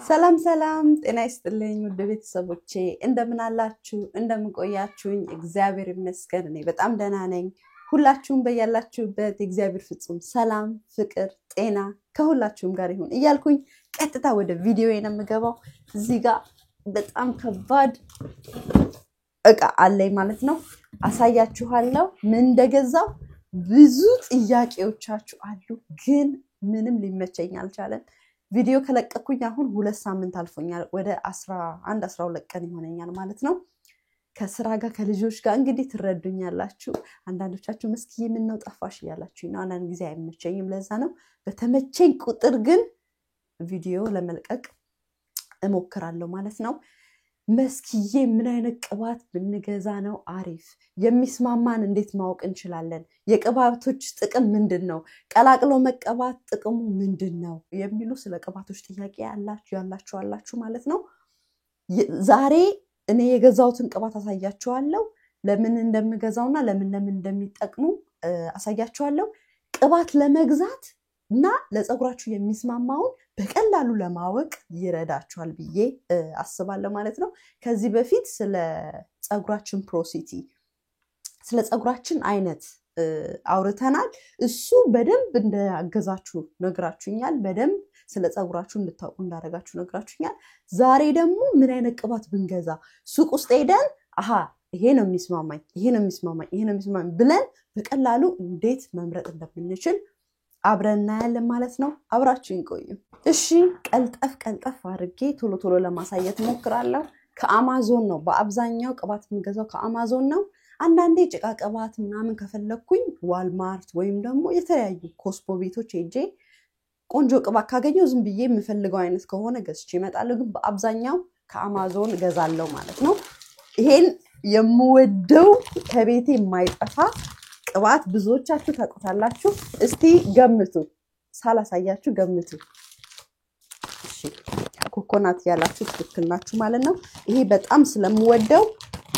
ሰላም ሰላም ጤና ይስጥልኝ ውድ ቤተሰቦቼ እንደምን አላችሁ እንደምን ቆያችሁኝ እግዚአብሔር ይመስገን እኔ በጣም ደህና ነኝ ሁላችሁም በያላችሁበት እግዚአብሔር ፍጹም ሰላም ፍቅር ጤና ከሁላችሁም ጋር ይሁን እያልኩኝ ቀጥታ ወደ ቪዲዮዬ ነው የምገባው እዚህ ጋር በጣም ከባድ እቃ አለኝ ማለት ነው አሳያችኋለሁ ምን እንደገዛው ብዙ ጥያቄዎቻችሁ አሉ ግን ምንም ሊመቸኝ አልቻለም ቪዲዮ ከለቀኩኝ አሁን 2 ሳምንት አልፎኛል ወደ 11 12 ቀን ይሆነኛል ማለት ነው ከስራ ጋር ከልጆች ጋር እንግዲህ ትረዱኛላችሁ አንዳንዶቻችሁ መስኪዬ ምን ነው ጠፋሽ ያላችሁ ነው አንዳንድ ጊዜ አይመቸኝም ለዛ ነው በተመቸኝ ቁጥር ግን ቪዲዮ ለመልቀቅ እሞክራለሁ ማለት ነው መስኪዬ ምን አይነት ቅባት ብንገዛ ነው አሪፍ የሚስማማን እንዴት ማወቅ እንችላለን የቅባቶች ጥቅም ምንድነው ቀላቅሎ መቀባት ጥቅሙ ምንድነው የሚሉ ስለ ቅባቶች ጥያቄ ያላችሁ ማለት ነው ዛሬ እኔ የገዛውትን ቅባት አሳያችኋለሁ ለምን እንደምገዛውና ለምን እንደሚጠቅሙ አሳያችኋለሁ ቅባት ለመግዛት እና ለፀጉራችሁ የሚስማማውን በቀላሉ ለማወቅ ይረዳችኋል ብዬ አስባለሁ ማለት ነው ከዚህ በፊት ስለ ፀጉራችን ፕሮሲቲ ስለ ፀጉራችን አይነት አውርተናል እሱ በደንብ እንዳገዛችሁ ነግራችሁኛል በደንብ ስለ ፀጉራችሁ እንድታውቁ እንዳረጋችሁ ነግራችሁኛል ዛሬ ደግሞ ምን አይነት ቅባት ብንገዛ ሱቅ ውስጥ ሄደን አሃ ይሄ ነው የሚስማማኝ ብለን በቀላሉ እንዴት መምረጥ እንደምንችል አብረና ያለን ማለት ነው አብራችሁን ቆዩ እሺ ቀልጠፍ አድርጌ ቶሎ ለማሳየት ሞክራለሁ ከአማዞን ነው በአብዛኛው ቅባት የምገዛው ከአማዞን ነው አንዳንዴ ጭቃ ቅባት ምናምን ከፈለኩኝ ዋልማርት ወይም ደግሞ የተለያዩ ኮስፖ ቤቶች ሄጄ ቆንጆ ቅባት ካገኘው ዝም ብዬ የምፈልገው አይነት ከሆነ ገዝቼ እመጣለሁ ግን በአብዛኛው ከአማዞን ገዛለሁ ማለት ነው ይሄን የምወደው ከቤቴ የማይጠፋ ቅባት ብዙዎቻችሁ ታውቁታላችሁ እስቲ ገምቱ ሳላሳያችሁ ገምቱ እሺ ኮኮናት ያላችሁ ትክክል ናችሁ ማለት ነው ይሄ በጣም ስለምወደው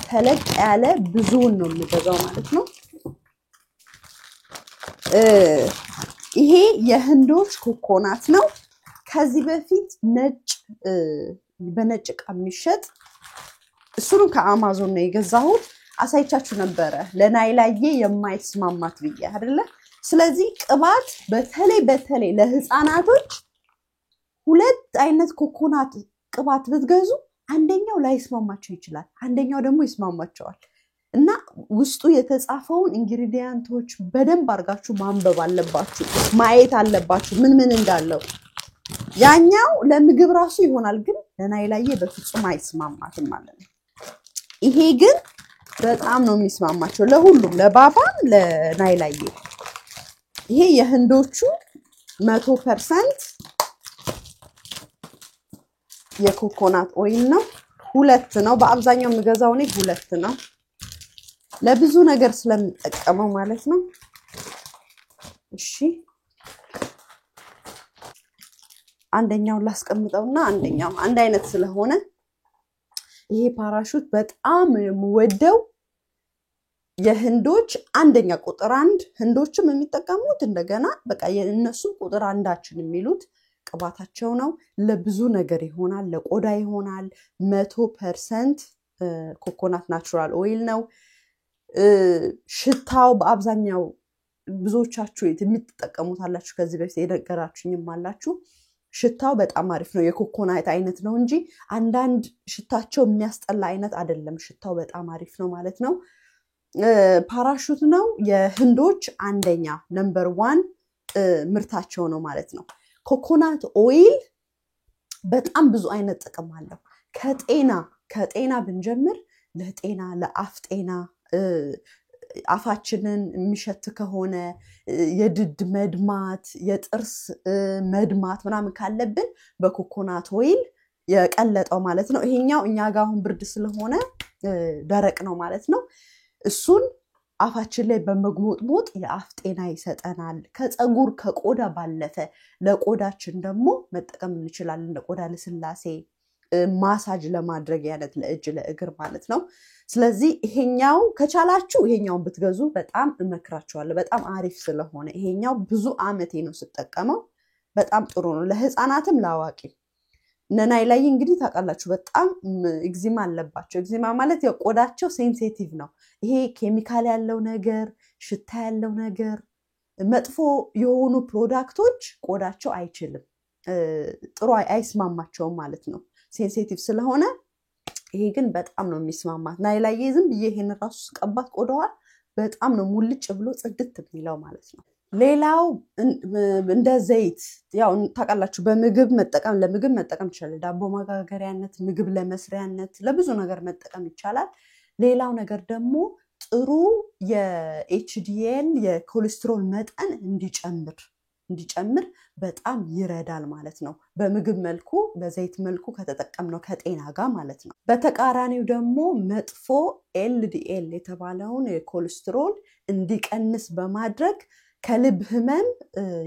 ተለቅ ያለ ብዙውን ነው የምገዛው ማለት ነው ይሄ የህንዶች ኮኮናት ነው ከዚህ በፊት በነጭ ቀሚሸጥ እሱን ከአማዞን ነው የገዛሁት አሳይቻችሁ ነበር ለናይላዬ የማይስማማት ብዬ አይደለ ስለዚህ ቅባት በተለይ ለህፃናቶች ሁለት አይነት ኮኮናት ቅባት ብትገዙ አንደኛው ላይስማማቸው ይችላል አንደኛው ደግሞ ይስማማቸዋል እና ውስጡ የተጻፈውን ኢንግሪዲየንቶች በደንብ አርጋችሁ ማንበብ አለባችሁ ማየት አለባችሁ ምን እንዳለው ያኛው ለምግብ ራሱ ይሆናል ግን ለናይላዬ በፍጹም አይስማማትም ማለት ነው ይሄ ግን በጣም ነው የሚስማማቸው ለሁሉም ለባባም ለናይላዬ ይሄ የህንዶቹ 100% የኮኮናት ኦይል ነው ሁለት ነው በአብዛኛው የምገዛው እኔ ሁለት ነው ለብዙ ነገር ስለምጠቀመው ማለት ነው እሺ አንደኛው ላስቀምጠውና አንደኛው አንድ አይነት ስለሆነ ይሄ ፓራሹት በጣም የምወደው የህንዶች አንደኛ ቁጥር 1 ህንዶችም የሚጠቀሙት እንደገና በቃ የነሱ ቁጥር አንዳችን የሚሉት ቅባታቸው ነው ለብዙ ነገር ይሆናል ለቆዳ ይሆናል 100% ኮኮናት ናቹራል ኦይል ነው ሽታው በአብዛኛው ብዙዎቻችሁ የምትጠቀሙት አላችሁ ከዚህ በፊት የነገራችሁኝም አላችሁ ሽታው በጣም አሪፍ ነው የኮኮናት አይነት ነው እንጂ አንዳንድ ሽታቸው የሚያስጠላ አይነት አይደለም ሽታው በጣም አሪፍ ነው ማለት ነው ፓራሹት ነው የህንዶች አንደኛ ነምበር 1 ምርታቸው ነው ማለት ነው ኮኮናት ኦይል በጣም ብዙ አይነት ጥቅም አለው ከጤና ብንጀምር ለጤና ለአፍ ጤና አፋችንን የሚሸት ከሆነ የድድ መድማት የጥርስ መድማት ምናምን ካለብን በኮኮናት ኦይል የቀለጠው ማለት ነው ይሄኛው እኛ ጋር አሁን ብርድ ስለሆነ ደረቅ ነው ማለት ነው እሱን አፋችን ላይ በመግሞጥሞጥ የአፍ ጤና ይሰጠናል ከፀጉር ከቆዳ ባለፈ ለቆዳችን ደግሞ መጠቀም እንችላለን ለቆዳ ለስላሴ ማሳጅ ለማድረግ ያለት ለእጅ ለእግር ማለት ነው ስለዚህ ይሄኛው ከቻላችሁ ይሄኛውን ብትገዙ በጣም እመክራችኋለሁ በጣም አሪፍ ስለሆነ ይሄኛው ብዙ አመቴ ነው ስጠቀመው በጣም ጥሩ ነው ለህፃናትም ላዋቂ ነናይ ላይ እንግዲህ ታውቃላችሁ በጣም ኤግዚማ አለባቸው ኤግዚማ ማለት የቆዳቸው ሴንሲቲቭ ነው ይሄ ኬሚካል ያለው ነገር ሽታ ያለው ነገር መጥፎ የሆኑ ፕሮዳክቶች ቆዳቸው አይችልም ጥሩ አይስማማቸውም ማለት ነው ሴንሲቲቭ ስለሆነ ይሄ ግን በጣም ነው የሚስማማት ናይ ላይ ዝም ብዬ ይሄን ራሱ ቀባት ቆዳዋ በጣም ነው ሙልጭ ብሎ ጽድት የሚለው ማለት ነው ሌላው እንደ ዘይት ያው ታውቃላችሁ በምግብ መጠቀም ለምግብ መጠቀም ይችላል ዳቦ ማጋገሪያነት ምግብ ለመስሪያነት ለብዙ ነገር መጠቀም ይችላል ሌላው ነገር ደግሞ ጥሩ የኤችዲኤል የኮሌስትሮል መጠን እንዲጨምር በጣም ይረዳል ማለት ነው በምግብ መልኩ በዘይት መልኩ ከተጠቀምነው ከጤና ጋር ማለት ነው በተቃራኒው ደግሞ መጥፎ ኤልዲኤል የተባለውን የኮሌስትሮል እንዲቀንስ በማድረግ ከልብ ህመም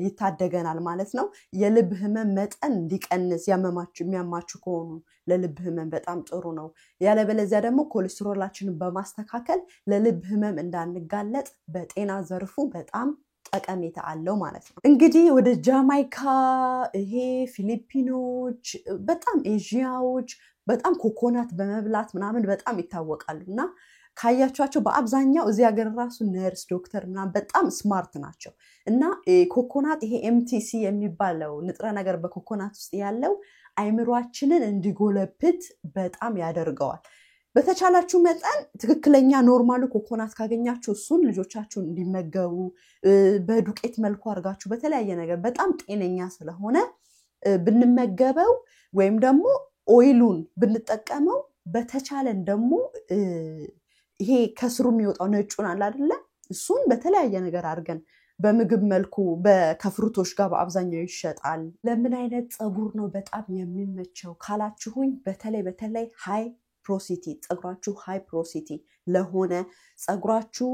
ይታደገናል ማለት ነው የልብ ህመም መጠን እንዲቀንስ የሚያማችሁ ከሆኑ ለልብ ህመም በጣም ጥሩ ነው ያለበለዚያ ደግሞ ኮሌስትሮላችንን በማስተካከል ለልብ ህመም እንዳንጋለጥ በጤና ዘርፉ በጣም ጠቀሜታ አለው ማለት ነው እንግዲህ ወደ ጃማይካ ይሄ ፊሊፒኖች በጣም ኤዥያዎች በጣም ኮኮናት በመብላት ምናምን በጣም ይታወቃሉና ካያቻቸው በአብዛኛው እዚህ ሀገር ራሱ ነርስ ዶክተር ምናምን በጣም ስማርት ናቸው እና ኮኮናት ይሄ ኤምቲሲ የሚባለው ንጥረ ነገር በኮኮናት ውስጥ ያለው አይምሮአችንን እንዲጎለብት በጣም ያደርገዋል በተቻላችሁ መጠን ትክክለኛ ኖርማሉ ኮኮናት ካገኛችሁ እሱን ልጆቻችሁን እንዲመገቡ በዱቄት መልኩ አርጋችሁ በተለያየ ነገር በጣም ጤነኛ ስለሆነ ብንመገበው ወይም ደግሞ ኦይሉን ብንጠቀመው በተቻለን ደግሞ ይሄ ከስሩ የሚወጣው ነጩን አለ አይደለ እሱን በተለያየ ነገር አርገን በምግብ መልኩ በከፍሩቶች ጋር በአብዛኛው ይሸጣል ለምን አይነት ጸጉር ነው በጣም የሚመቸው ካላችሁኝ በተለይ ሃይ ፕሮሲቲ ጸጉራችሁ ሃይ ፕሮሲቲ ለሆነ ጸጉራችሁ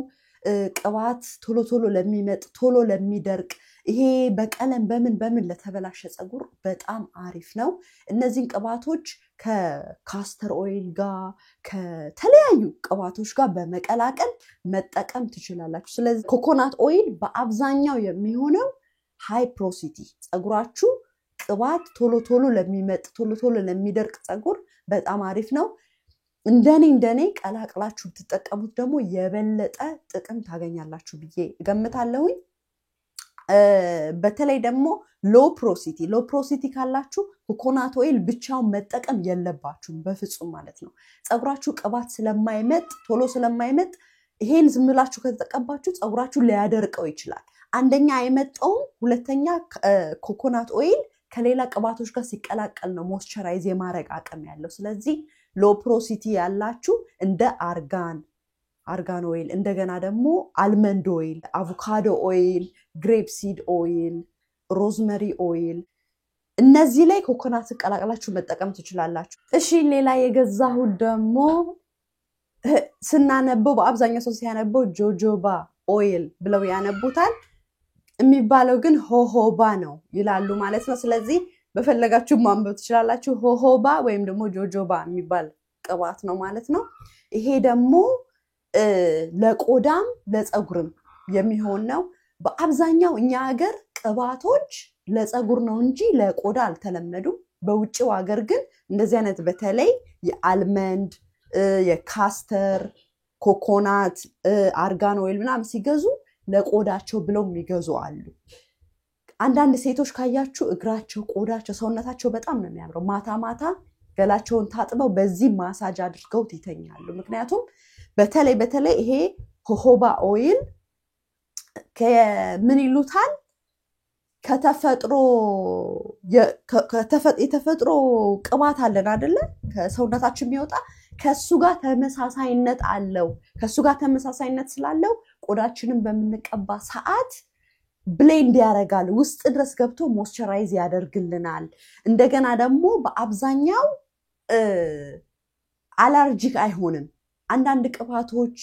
ቅባት ቶሎ ለሚመጥ ቶሎ ለሚደርቅ ይሄ በቀለም በምን ለተበላሸ ጸጉር በጣም አሪፍ ነው እነዚህን ቅባቶች ከካስተር ኦይል ጋር ከተለያዩ ቅባቶች ጋር በመቀላቀል መጠቀም ትችላላችሁ ስለዚህ ኮኮናት ኦይል በአብዛኛው የሚሆነው ሃይ ፕሮሲቲ ጸጉራችሁ ቅባት ቶሎ ለሚመጥ ቶሎ ለሚደርቅ ጸጉር በጣም አሪፍ ነው እንደኔ ቀላቅላችሁ ተጠቀሙት ደግሞ የበለጠ ጥቅም ታገኛላችሁ ብዬ ገምታለሁኝ በተለይ ደግሞ ሎ ፕሮሲቲ ካላችሁ ኮኮናት ኦይል ብቻውን መጠቀም የለባችሁም በፍጹም ማለት ነው ጸጉራችሁ ቅባት ስለማይመጥ ቶሎ ስለማይመጥ ይሄን ዝምላችሁ ከተጠቀማችሁ ጸጉራችሁ ሊያደርቀው ይችላል አንደኛ አይመጣውም ሁለተኛ ኮኮናት ኦይል ከሌላ ቅባቶች ጋር ሲቀላቀል ነው ሞይስቸራይዝ የማረግ አቅም ያለው ስለዚህ ሎ ፕሮሲቲ ያላችሁ እንደ አርጋን ኦይል እንደገና ደግሞ አልመንድ ኦይል አቮካዶ ኦይል ግሬፕ ሲድ ኦይል ሮዝመሪ ኦይል እነዚህ ላይ ኮኮናት ቀላቅላችሁ መጠቀም ትችላላችሁ እሺ ሌላ የገዛሁት ደግሞ ስናነበው በአብዛኛው ሰው ሲያነበው ጆጆባ ኦይል ብለው ያነቡታል የሚባለው ግን ሆሆባ ነው ይላሉ ማለት ነው ስለዚህ በፈለጋችሁ ማንበብ ትችላላችሁ ሆሆባ ወይም ደግሞ ጆጆባ የሚባል ቅባት ነው ማለት ነው ይሄ ደግሞ ለቆዳም ለጸጉርም የሚሆን ነው በአብዛኛው እኛ ሀገር ቅባቶች ለጸጉር ነው እንጂ ለቆዳ አልተለመዱም በውጭው ሀገር ግን እንደዚህ አይነት በተለይ የአልመንድ የካስተር ኮኮናት አርጋን ኦይል ምናምን ሲገዙ ለቆዳቸው ብለው የሚገዙ አሉ አንዳንድ ሴቶች ካያችሁ እግራቸው ቆዳቸው ሰውነታቸው በጣም ነው የሚያምረው ማታ ገላቸውን ታጥበው በዚህ ማሳጅ አድርገው ይተኛሉ ምክንያቱም በተለይ ይሄ ሆሆባ ኦይል ከምን ይሉታል የተፈጥሮ ቅባት አለን አይደለ ከሰውነታችን የሚወጣ ከሱ ጋር ተመሳሳይነት አለው ከሱ ጋር ተመሳሳይነት ስላለው ቆዳችንን በመንቀባ ሰዓት ብሌንድ ያደርጋል ውስጥ ድረስ ገብቶ ሞይስቸራይዝ ያደርግልናል እንደገና ደግሞ በአብዛኛው አለርጂክ አይሆንም አንዳንድ ቅባቶች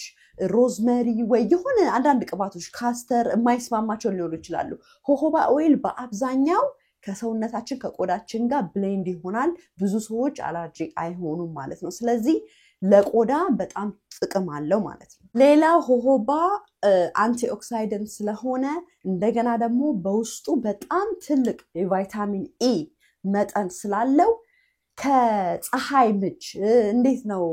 ሮዝመሪ ወይ የሆነ አንዳንድ ቅባቶች ካስተር የማይስማማቸው ሊሆኑ ይችላሉ ሆሆባ ኦይል በአብዛኛው ከሰውነታችን ከቆዳችን ጋር ብሌንድ ይሆናል ብዙ ሰዎች አለርጂክ አይሆኑም ማለት ነው ስለዚህ ለቆዳ በጣም ጥቅም አለው ማለት ነው ሌላው ሆሆባ አንቲኦክሲዳንት ስለሆነ እንደገና ደግሞ በውስጡ በጣም ትልቅ የቫይታሚን ኢ መጠን ስላለው ከፀሐይ ምች እንዴት ነው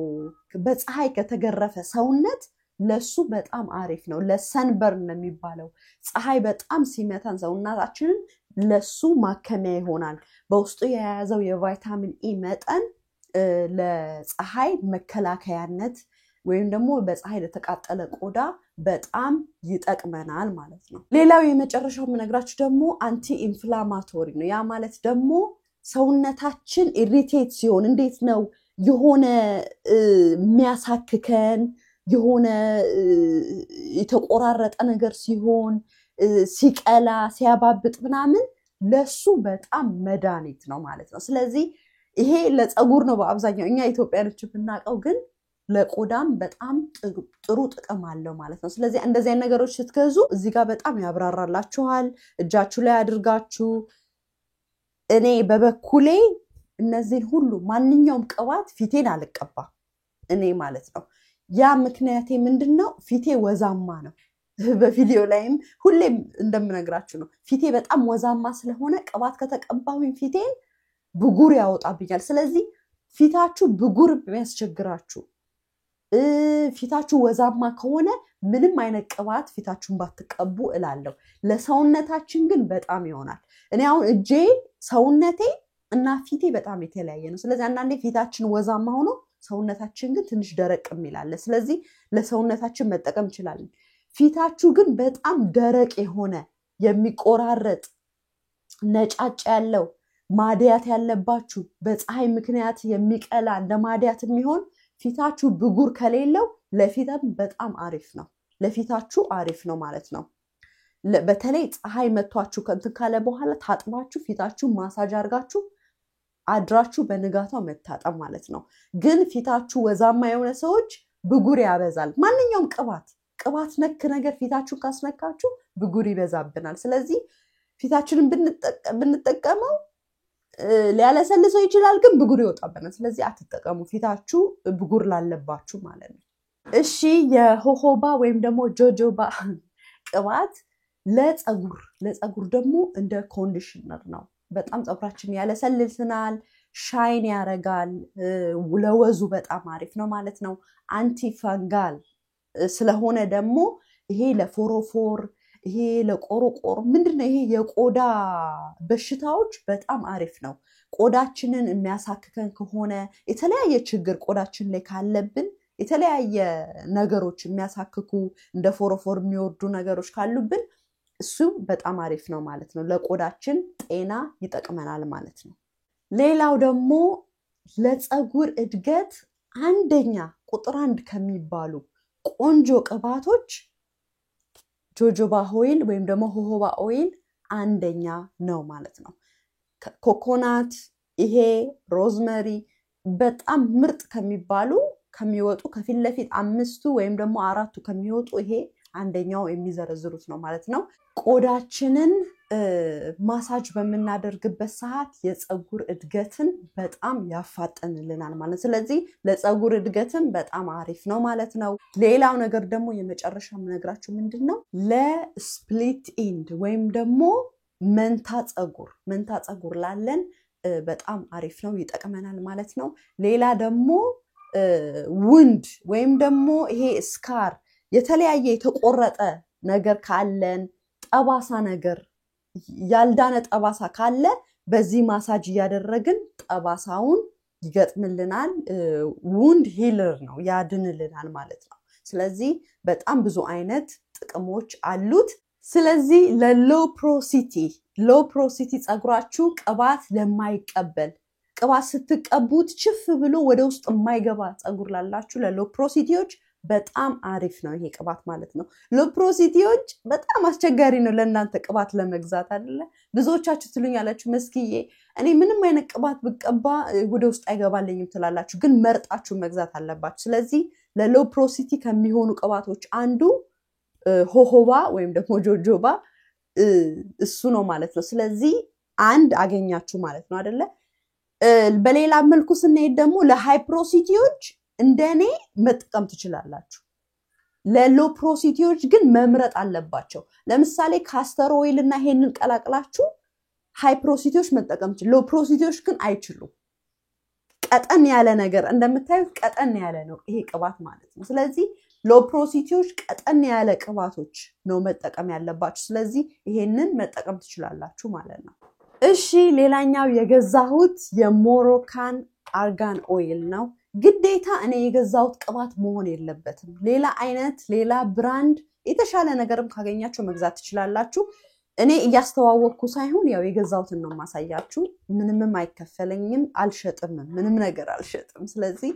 በፀሐይ ከተገረፈ ሰውነት ለሱ በጣም አሪፍ ነው ለሰንበርን ነው የሚባለው ፀሐይ በጣም ሲመታን ሰውነታችንን ለሱ ማከሚያ ይሆናል በውስጡ የያዘው የቫይታሚን ኢ መጠን ለፀሐይ መከላከያነት ወይም ደግሞ በፀሐይ ለተቃጠለ ቆዳ በጣም ይጠቅመናል ማለት ነው ሌላው የመጨረሻው ምነግራችሁ ደግሞ አንቲ ኢንፍላማቶሪ ነው ያ ማለት ደግሞ ሰውነታችን ኢሪቴት ሲሆን እንዴት ነው የሆነ የሚያሳክከን የሆነ የተቆራረጠ ነገር ሲሆን ሲቀላ ሲያባብጥ ምናምን ለሱ በጣም መድኃኒት ነው ማለት ነው ስለዚህ ይሄ ለፀጉር ነው በአብዛኛው እኛ ኢትዮጵያኖች ብናቀው ግን ለቆዳም በጣም ጥሩ ጥቅም አለው ማለት ነው ስለዚህ እንደዚህ አይነት ነገሮች ስትገዙ እዚህ ጋር በጣም ያብራራላችኋል እጃችሁ ላይ አድርጋችሁ እኔ በበኩሌ እነዚህ ሁሉ ማንኛውም ቅባት ፊቴን አልቀባ እኔ ማለት ነው ያ ምክንያቴ ምንድነው ፊቴ ወዛማ ነው በቪዲዮ ላይም ሁሌም እንደምነግራችሁ ነው ፊቴ በጣም ወዛማ ስለሆነ ቅባት ከተቀባሁኝ ፊቴን ብጉር ያወጣብኛል ስለዚህ ፊታችሁ ብጉር የሚያስቸግራችሁ ፊታችሁ ወዛማ ከሆነ ምንም አይነት ቅባት ፊታችሁን ባትቀቡ እላለሁ ለሰውነታችን ግን በጣም ይሆናል እኔ አሁን እጄ ሰውነቴ እና ፊቴ በጣም የተለያየ ነው ስለዚህ አንዳንዴ ፊታችን ወዛማ ሆኖ ሰውነታችን ግን ትንሽ ደረቅ የሚላል ስለዚህ ለሰውነታችን መጠቀም ይችላል ፊታችሁ ግን በጣም ደረቅ የሆነ የሚቆራረጥ ነጫጭ ያለው ማዲያት ያለባችሁ በፀሐይ ምክንያት የሚቀላ እንደ ማዲያት የሚሆን ፊታችሁ ብጉር ከሌለው ለፊታም በጣም አሪፍ ነው ለፊታችሁ አሪፍ ነው ማለት ነው በተለይ ፀሐይ መቷችሁ ከንት ካለ በኋላ ታጥባችሁ ፊታችሁ ማሳጅ አድርጋችሁ አድራችሁ በንጋታው መታጠብ ማለት ነው ግን ፊታችሁ ወዛማ የሆነ ሰዎች ብጉር ያበዛል ማንኛውም ቅባት ነክ ነገር ፊታችሁ ካስነካችሁ ብጉር ይበዛብናል ስለዚህ ፊታችንን ብንጠቀመው ሊያለሰልሰው ይችላል ግን ብጉር ይወጣብናል ስለዚህ አትጠቀሙ ፊታችሁ ብጉር ላለባችሁ ማለት ነው እሺ የሆሆባ ወይም ደግሞ ጆጆባ ቅባት ለፀጉር ደግሞ እንደ ኮንዲሽነር ነው በጣም ፀጉራችን ያለሰልስናል ሻይን ያረጋል ለወዙ በጣም አሪፍ ነው ማለት ነው አንቲ ፈንጋል ስለሆነ ደግሞ ይሄ ለፎሮፎር ይሄ ለቆሮቆር ምንድነው ይሄ የቆዳ በሽታዎች በጣም አሪፍ ነው ቆዳችንን የሚያሳክከን ከሆነ የተለያየ ችግር ቆዳችን ላይ ካለብን የተለያየ ነገሮች የሚያሳክኩ እንደ ፎሮፎር የሚወርዱ ነገሮች ካሉብን እሱ በጣም አሪፍ ነው ማለት ነው ለቆዳችን ጤና ይጠቅመናል ማለት ነው ሌላው ደግሞ ለፀጉር እድገት አንደኛ ቁጥር 1 ከሚባሉ ቆንጆ ቅባቶች ጆጆባ ኦይል ወይም ደግሞ ሆሆባ ኦይል አንደኛ ነው ማለት ነው ኮኮናት ይሄ ሮዝመሪ በጣም ምርጥ ከሚባሉ ከሚወጡ ከፊት ለፊት 5 ወይም ደግሞ 4 ከሚወጡ ይሄ አንደኛው የሚዘረዝሩት ነው ማለት ነው ቆዳችንን ማሳጅ በመናደርግበት ሰዓት የፀጉር እድገትን በጣም ያፋጥንልናል ማለት ስለዚህ ለፀጉር እድገትን በጣም አሪፍ ነው ማለት ነው ሌላው ነገር ደግሞ የመጨረሻው ምነግራችሁ ምንድነው ለስፕሊት ኢንድ ወይም ደግሞ መንታ ፀጉር ላለን በጣም አሪፍ ነው ይጠቅመናል ማለት ነው ሌላ ደግሞ ውንድ ወይም ደግሞ ይሄ ስካር የተለያየ የተቆረጠ ነገር ካለን ጠባሳ ነገር ያልዳነ ጠባሳ ካለ በዚህ ማሳጅ ያደረግን ጠባሳውን ይገጥምልናል ውንድ ሂለር ነው ያድንልናል ማለት ነው ስለዚህ በጣም ብዙ አይነት ጥቅሞች አሉት ስለዚህ ለሎ ፕሮሲቲ ፀጉራችሁ ቅባት ለማይቀበል ቅባት ስትቀቡት ችፍ ብሎ ወደ ውስጥ የማይገባ ፀጉር ላላችሁ ለሎ ፕሮሲቲዎች በጣም አሪፍ ነው ይሄ ቅባት ማለት ነው ለፕሮሲቲዎች በጣም አስቸጋሪ ነው ለእናንተ ቅባት ለመግዛት አይደለ ብዙዎቻችሁ ትሉኛላችሁ መስኪዬ እኔ ምንም አይነት ቅባት ብቀባ ወደ ውስጥ አይገባልኝም ትላላችሁ ግን መርጣችሁ መግዛት አለባችሁ ስለዚህ ለሎ ፕሮሲቲ ከሚሆኑ ቅባቶች አንዱ ሆሆባ ወይም ደግሞ ጆጆባ እሱ ነው ማለት ነው ስለዚህ አንድ አገኛችሁ ማለት ነው አይደለ በሌላ መልኩ ስንሄድ ደግሞ ለሃይ ፕሮሲቲዎች እንደኔ መጥቀም ትችላላችሁ ለሎ ፕሮሲቲዎች ግን መምረጥ አለባቸው ለምሳሌ ካስተር ኦይል እና ይሄንን ቀላቅላችሁ ሃይ ፕሮሲቲዎች መጠቀም ሎ ፕሮሲቲዎች ግን አይችሉም ቀጠን ያለ ነገር እንደምታዩት ቀጠን ያለ ነው ይሄ ቅባት ማለት ነው ስለዚህ ሎ ፕሮሲቲዎች ቀጠን ያለ ቅባቶች ነው መጠቀም ያለባችሁ ስለዚህ ይሄንን መጠቀም ትችላላችሁ ማለት ነው እሺ ሌላኛው የገዛሁት የሞሮካን አርጋን ኦይል ነው ግዴታ እኔ የገዛሁት ቅባት መሆን የለበትም ሌላ ብራንድ የተሻለ ነገርም ካገኛችሁ መግዛት ትችላላችሁ እኔ እያስተዋወቅኩ ሳይሆን ያው የገዛሁትን ነው ማሳያችሁ ምንምም አይከፈለኝም አልሸጥም ምንም ነገር አልሸጥም ስለዚህ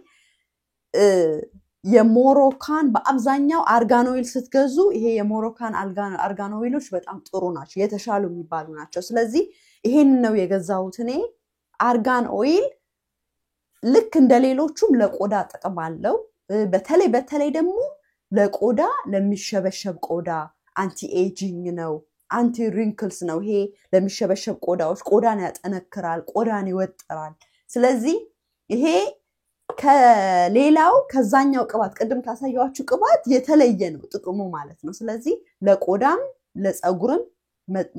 የሞሮካን በአብዛኛው አርጋን ኦይል ስትገዙ ይሄ የሞሮካን አርጋን ኦይሎች በጣም ጥሩ ናቸው የተሻሉ የሚባሉ ናቸው ስለዚህ ይሄን ነው የገዛሁት እኔ አርጋን ኦይል ልክ እንደሌሎቹም ለቆዳ ጥቅም አለው በተለይ ደግሞ ለቆዳ ለሚሸበሸብ ቆዳ አንቲ ኤጂንግ ነው አንቲ ሪንክልስ ነው ይሄ ለሚሸበሸብ ቆዳዎች ቆዳን ያጠነክራል ቆዳን ይወጥራል ስለዚህ ይሄ ከሌላው ከዛኛው ቅባት ቀደም ካሳያችሁ ቅባት የተለየ ነው ጥቅሙ ማለት ነው ስለዚህ ለቆዳም ለፀጉርም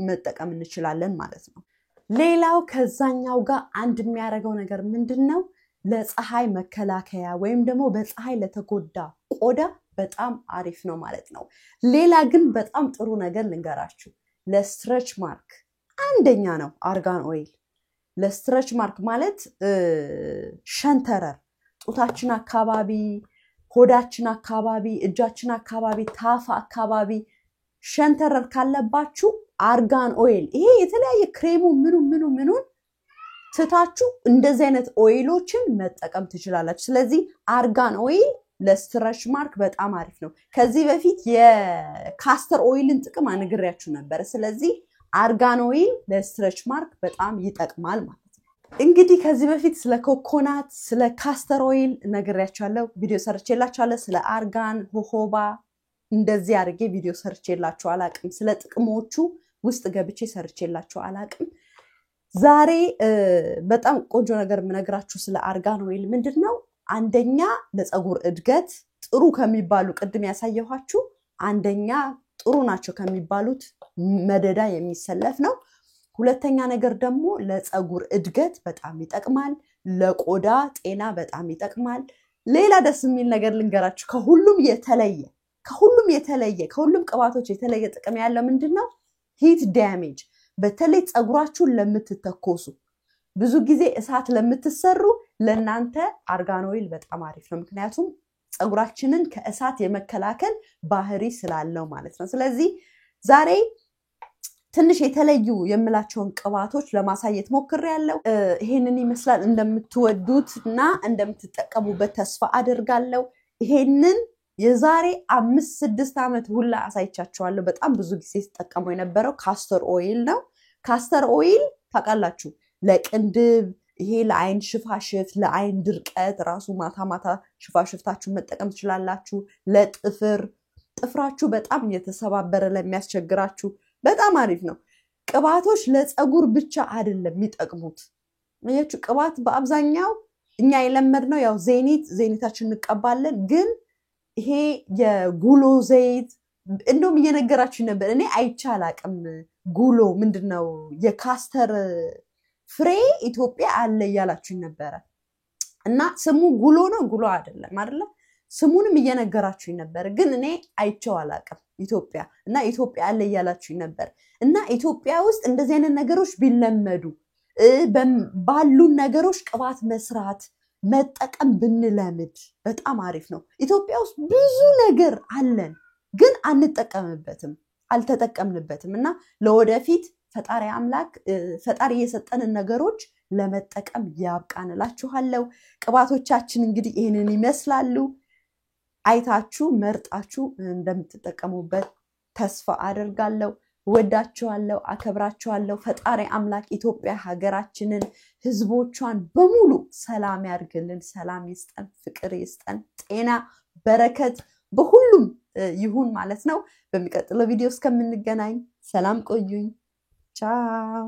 መጠቀም እንችላለን ማለት ነው ሌላው ከዛኛው ጋር አንድ የሚያደርገው ነገር ምንድነው ለፀሐይ መከላከያ ወይም ደግሞ በፀሐይ ለተጎዳ ቆዳ በጣም አሪፍ ነው ማለት ነው ሌላ ግን በጣም ጥሩ ነገር ልንገራችሁ ለስትሬች ማርክ አንደኛ ነው አርጋን ኦይል ለስትሬች ማርክ ማለት ሸንተረር ጡታችን አካባቢ ሆዳችን አካባቢ እጃችን አካባቢ ታፋ አካባቢ ሸንተረር ካለባችሁ አርጋን ኦይል ይሄ የተለያየ ክሬሙ ምኑን ትታችሁ እንደዚህ አይነት ኦይሎችን መጠቀም ትችላላችሁ ስለዚህ አርጋን ኦይል ለስትሬች ማርክ በጣም አሪፍ ነው ከዚህ በፊት የካስተር ኦይልን ጥቅም አነግሬያችሁ ነበር ስለዚህ አርጋን ኦይል ለስትሬች ማርክ በጣም ይጠቅማል ማለት ነው እንግዲህ ከዚህ በፊት ስለ ኮኮናት ስለ ካስተር ኦይል ነግሬያችኋለሁ ቪዲዮ ሰርቼላችኋለሁ ስለ አርጋን ሆሆባ እንደዚህ አድርጌ ቪዲዮ ሰርቼላችሁ አላቅም ስለ ጥቅሞቹ ውስጥ ገብቼ ሰርቼላችሁ አላቅም ዛሬ በጣም ቆንጆ ነገር ምነግራችሁ ስለ አርጋን ኦይል ምንድነው አንደኛ ለፀጉር እድገት ጥሩ ከሚባሉ ቅድም ያሳየኋችሁ አንደኛ ጥሩ ናቸው ከሚባሉት መደዳ የሚሰለፍ ነው ሁለተኛ ነገር ደግሞ ለፀጉር እድገት በጣም ይጠቅማል ለቆዳ ጤና በጣም ይጠቅማል ሌላ ደስ የሚል ነገር ልንገራችሁ ከሁሉም የተለየ ከሁሉም ቅባቶች የተለየ ጥቅም ያለው ምንድነው ሂት ዳሜጅ በተለይ ፀጉራችሁን ለምትተኮሱ ብዙ ጊዜ እሳት ለምትሰሩ ለናንተ አርጋን ኦይል በጣም አሪፍ ነው ምክንያቱም ፀጉራችንን ከእሳት የመከላከል ባህሪ ስላለው ማለት ነው ስለዚህ ዛሬ ትንሽ የተለዩ የምላቸውን ቅባቶች ለማሳየት ሞክሬያለሁ ይሄንን ይመስላል እንደምትወዱትና እንደምትጠቀሙበት ተስፋ አደርጋለሁ ይሄንን የዛሬ 5-6 አመት ሁላ አሳይቻችኋለሁ በጣም ብዙ ጊዜ ተጠቀመው የነበረው ካስተር ኦይል ነው ካስተር ኦይል ታውቃላችሁ ለቅንድብ ይሄ ለአይን ሽፋሽፍት ለአይን ድርቀት ራሱ ማታ ሽፋሽፍታችሁ መጠቀም ትችላላችሁ ጥፍራችሁ በጣም የተሰባበረ ለሚያስቸግራችሁ በጣም አሪፍ ነው ቅባቶች ለፀጉር ብቻ አይደለም የሚጠቅሙት ማለት ቅባት በአብዛኛው እኛ የለመድነው ያው ዘይታችን እንቀባለን ግን ይሄ የጉሎ ዘይት እንደውም እየነገራችሁ ነበር እኔ አይቻላቅም ጉሎ ምንድነው የካስተር ፍሬ ኢትዮጵያ አለ ያላችሁ ነበር እና ስሙ ጉሎ ነው ጉሎ አይደለም ስሙንም እየነገራችሁ ነበር ግን እኔ አይቻው አላቅም ኢትዮጵያ እና ኢትዮጵያ አለ ያላችሁ ነበር እና ኢትዮጵያ ውስጥ እንደዚህ አይነት ነገሮች ቢለመዱ ባሉ ነገሮች ቅባት መስራት መጠቀም ብንለምድ በጣም አሪፍ ነው ኢትዮጵያ ውስጥ ብዙ ነገር አለን ግን አልተጠቀምንበትም እና ለወደፊት ፈጣሪ አምላክ ፈጣሪ የሰጠንን ነገሮች ለመጠቀም ያብቃንላችኋለሁ ቅባቶቻችን እንግዲህ ይሄንን ይመስላሉ አይታችሁ መርጣችሁ እንደምትጠቀሙበት ተስፋ አደርጋለሁ ወዳችኋለሁ አከብራችኋለሁ ፈጣሪ አምላክ ኢትዮጵያ ሀገራችንን ህዝቦቿን በሙሉ ሰላም ያርግልን ሰላም ይስጠን ፍቅር ይስጠን ጤና በረከት በሁሉም ይሁን ማለት ነው በሚቀጥለው ቪዲዮ እስከምንገናኝ ሰላም ቆዩኝ ቻው